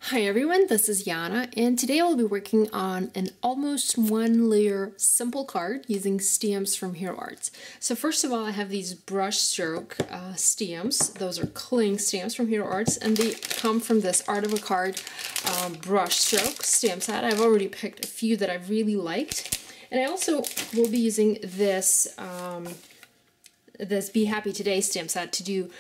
Hi everyone, this is Yana, and today I'll be working on an almost one layer simple card using stamps from Hero Arts. So first of all, I have these Brushstroke stamps. Those are cling stamps from Hero Arts, and they come from this Art of a Card Brushstroke stamp set. I've already picked a few that I've really liked, and I also will be using this Be Happy Today stamp set to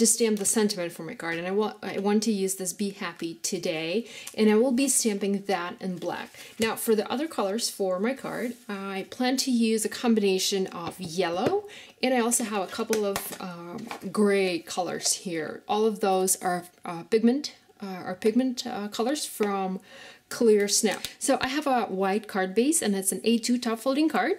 stamp the sentiment for my card, and I want to use this Be Happy Today, and I will be stamping that in black. Now for the other colors for my card, I plan to use a combination of yellow, and I also have a couple of gray colors here. All of those are pigment colors from ClearSnap. So I have a white card base, and it's an A2 top folding card.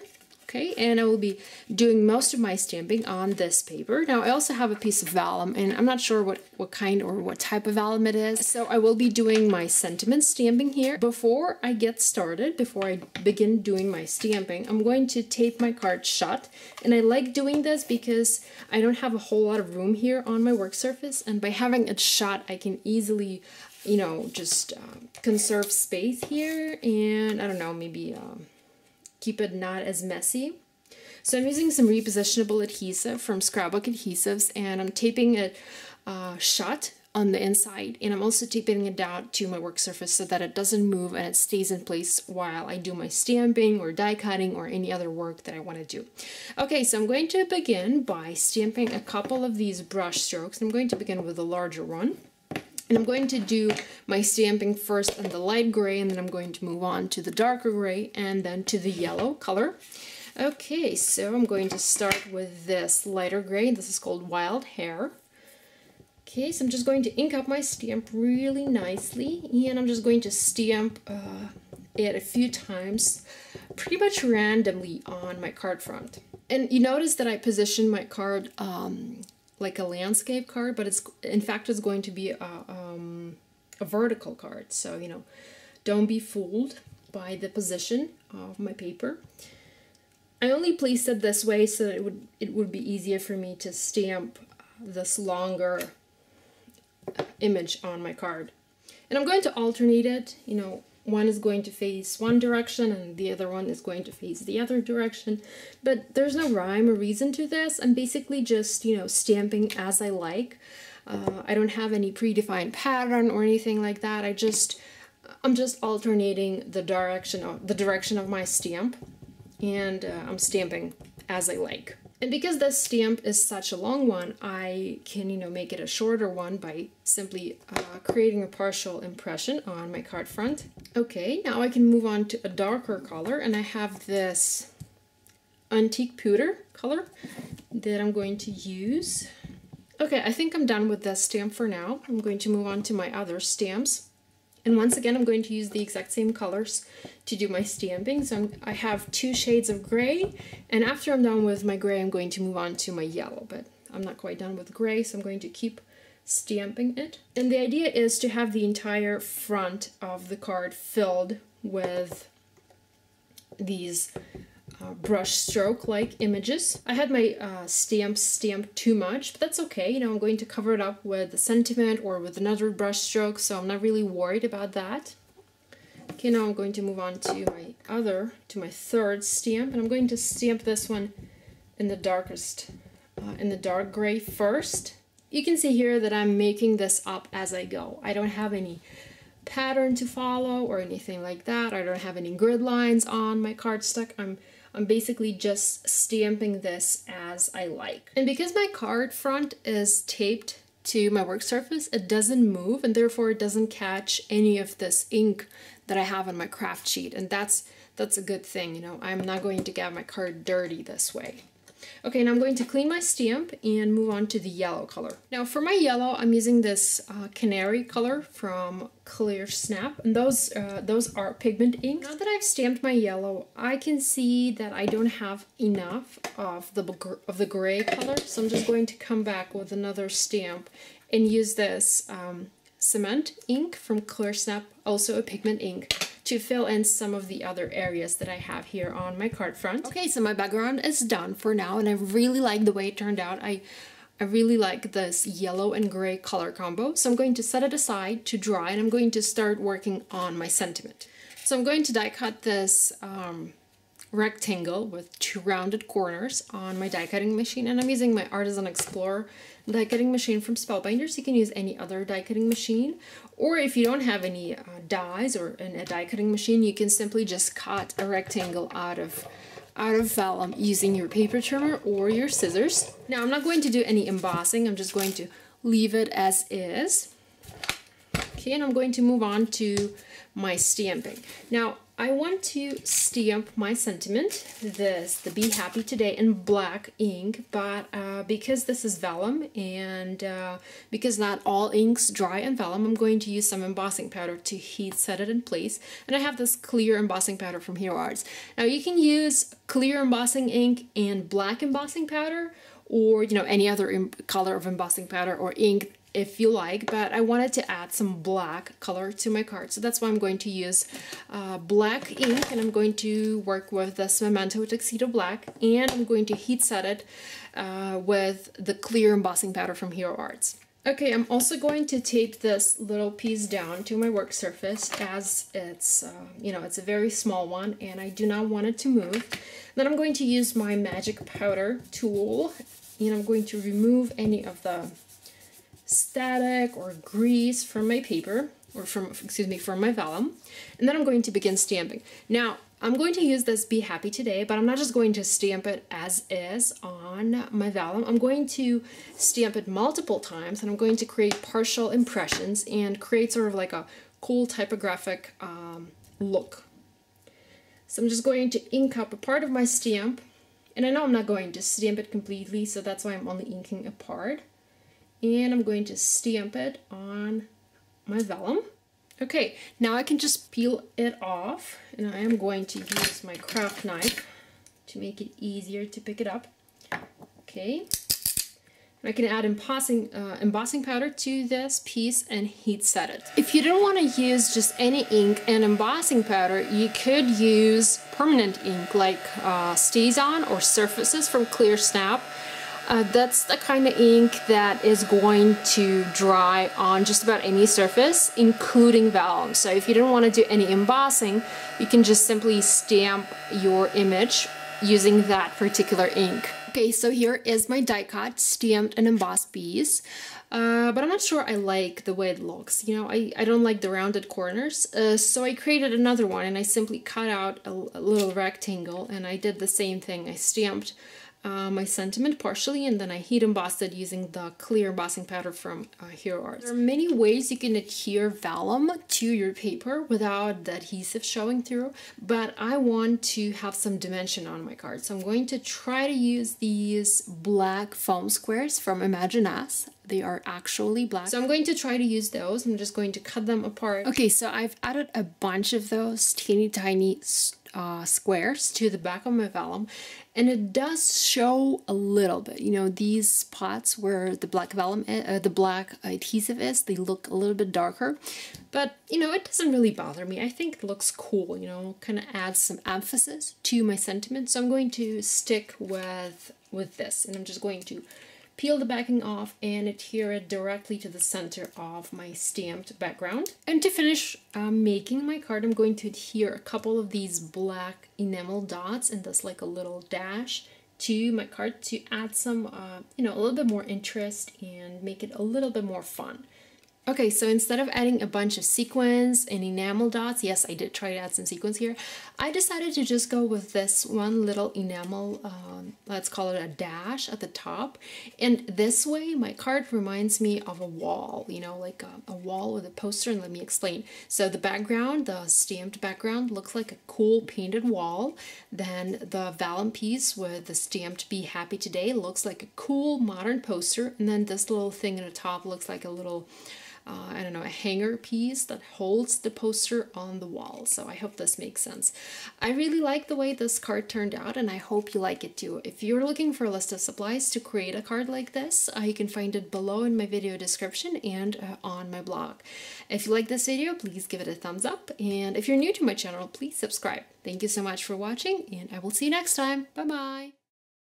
Okay, and I will be doing most of my stamping on this paper. Now I also have a piece of vellum, and I'm not sure what kind or what type of vellum it is. So I will be doing my sentiment stamping here. Before I get started, before I begin doing my stamping, I'm going to tape my card shut. And I like doing this because I don't have a whole lot of room here on my work surface, and by having it shut, I can easily, you know, just conserve space here, and I don't know, maybe keep it not as messy. So I'm using some repositionable adhesive from Scrapbook Adhesives, and I'm taping it shut on the inside, and I'm also taping it down to my work surface so that it doesn't move and it stays in place while I do my stamping or die cutting or any other work that I want to do. Okay, so I'm going to begin by stamping a couple of these brush strokes. I'm going to begin with a larger one. And I'm going to do my stamping first in the light gray, and then I'm going to move on to the darker gray and then to the yellow color. Okay, so I'm going to start with this lighter gray. This is called Wild Hair. Okay, so I'm just going to ink up my stamp really nicely, and I'm just going to stamp it a few times, pretty much randomly on my card front. And you notice that I position my card like a landscape card, but in fact it's going to be a vertical card. So, you know, don't be fooled by the position of my paper. I only placed it this way so that it would be easier for me to stamp this longer image on my card. And I'm going to alternate it, you know, one is going to face one direction and the other one is going to face the other direction. But there's no rhyme or reason to this. I'm basically just, you know, stamping as I like. I don't have any predefined pattern or anything like that. I'm just alternating the direction of my stamp, and I'm stamping as I like. And because this stamp is such a long one, I can, you know, make it a shorter one by simply creating a partial impression on my card front. Okay, now I can move on to a darker color, and I have this antique pewter color that I'm going to use. Okay, I think I'm done with this stamp for now. I'm going to move on to my other stamps. And once again, I'm going to use the exact same colors to do my stamping. So I have two shades of gray, and after I'm done with my gray, I'm going to move on to my yellow, but I'm not quite done with gray, so I'm going to keep stamping it. And the idea is to have the entire front of the card filled with these brush stroke like images. I had my stamps stamped too much, but that's okay. You know, I'm going to cover it up with the sentiment or with another brush stroke, so I'm not really worried about that. Okay, now I'm going to move on to my third stamp, and I'm going to stamp this one in the dark gray first. You can see here that I'm making this up as I go. I don't have any pattern to follow or anything like that. I don't have any grid lines on my cardstock. I'm basically just stamping this as I like. And because my card front is taped to my work surface, it doesn't move, and therefore it doesn't catch any of this ink that I have on my craft sheet. And that's a good thing, you know. I'm not going to get my card dirty this way. Okay, now I'm going to clean my stamp and move on to the yellow color. Now for my yellow, I'm using this canary color from ClearSnap, and those are pigment ink. Now that I've stamped my yellow, I can see that I don't have enough of the gray color, so I'm just going to come back with another stamp and use this cement ink from ClearSnap, also a pigment ink, to fill in some of the other areas that I have here on my card front. Okay, so my background is done for now, and I really like the way it turned out. I I really like this yellow and gray color combo, so I'm going to set it aside to dry, and I'm going to start working on my sentiment. So I'm going to die cut this rectangle with 2 rounded corners on my die cutting machine, and I'm using my Artisan Explorer die cutting machine from Spellbinders. You can use any other die cutting machine, or if you don't have any dies or a die cutting machine, you can simply just cut a rectangle out of vellum using your paper trimmer or your scissors. Now I'm not going to do any embossing, I'm just going to leave it as is. Okay, and I'm going to move on to my stamping. Now I want to stamp my sentiment, the Be Happy Today, in black ink, but because this is vellum and because not all inks dry in vellum, I'm going to use some embossing powder to heat set it in place. And I have this clear embossing powder from Hero Arts. Now you can use clear embossing ink and black embossing powder, or any other color of embossing powder or ink if you like, but I wanted to add some black color to my card, so that's why I'm going to use black ink, and I'm going to work with this Memento Tuxedo Black, and I'm going to heat set it with the clear embossing powder from Hero Arts. Okay, I'm also going to tape this little piece down to my work surface, as it's it's a very small one and I do not want it to move. Then I'm going to use my magic powder tool, and I'm going to remove any of the static or grease from my paper, or from my vellum, and then I'm going to begin stamping. Now I'm going to use this Be Happy Today, but I'm not just going to stamp it as is on my vellum. I'm going to stamp it multiple times, and I'm going to create partial impressions and create sort of like a cool typographic look. So I'm just going to ink up a part of my stamp, and I know I'm not going to stamp it completely, so that's why I'm only inking a part. And I'm going to stamp it on my vellum. Okay, now I can just peel it off, and I am going to use my craft knife to make it easier to pick it up. Okay, and I can add embossing powder to this piece and heat set it. If you don't want to use just any ink and embossing powder, you could use permanent ink like StazOn or Surfaces from ClearSnap. That's the kind of ink that is going to dry on just about any surface, including vellum. So if you don't want to do any embossing, you can just simply stamp your image using that particular ink. Okay, so here is my die cut, stamped and embossed piece. But I'm not sure I like the way it looks. I don't like the rounded corners. So I created another one, and I simply cut out a little rectangle, and I did the same thing. I stamped my sentiment partially, and then I heat embossed it using the clear embossing powder from Hero Arts. There are many ways you can adhere vellum to your paper without the adhesive showing through, but I want to have some dimension on my card, so I'm going to try to use these black foam squares from Imagine Us. They are actually black, so I'm going to try to use those. I'm just going to cut them apart. Okay, so I've added a bunch of those teeny tiny squares to the back of my vellum, and it does show a little bit. These spots where the black vellum, the black adhesive is, they look a little bit darker, but it doesn't really bother me. I think it looks cool. Kind of adds some emphasis to my sentiment. So I'm going to stick with this, and I'm just going to peel the backing off and adhere it directly to the center of my stamped background. And to finish making my card, I'm going to adhere a couple of these black enamel dots and this like a little dash to my card to add some, a little bit more interest and make it a little bit more fun. Okay, so instead of adding a bunch of sequins and enamel dots, yes, I did try to add some sequins here, I decided to just go with this one little enamel, let's call it a dash at the top. And this way, my card reminds me of a wall, like a wall with a poster, and let me explain. So the background, the stamped background, looks like a cool painted wall. Then the vellum piece with the stamped Be Happy Today looks like a cool modern poster. And then this little thing at the top looks like a little a hanger piece that holds the poster on the wall. So I hope this makes sense. I really like the way this card turned out, and I hope you like it too. If you're looking for a list of supplies to create a card like this, you can find it below in my video description and on my blog. If you like this video, please give it a thumbs up, and if you're new to my channel, please subscribe. Thank you so much for watching, and I will see you next time. Bye bye!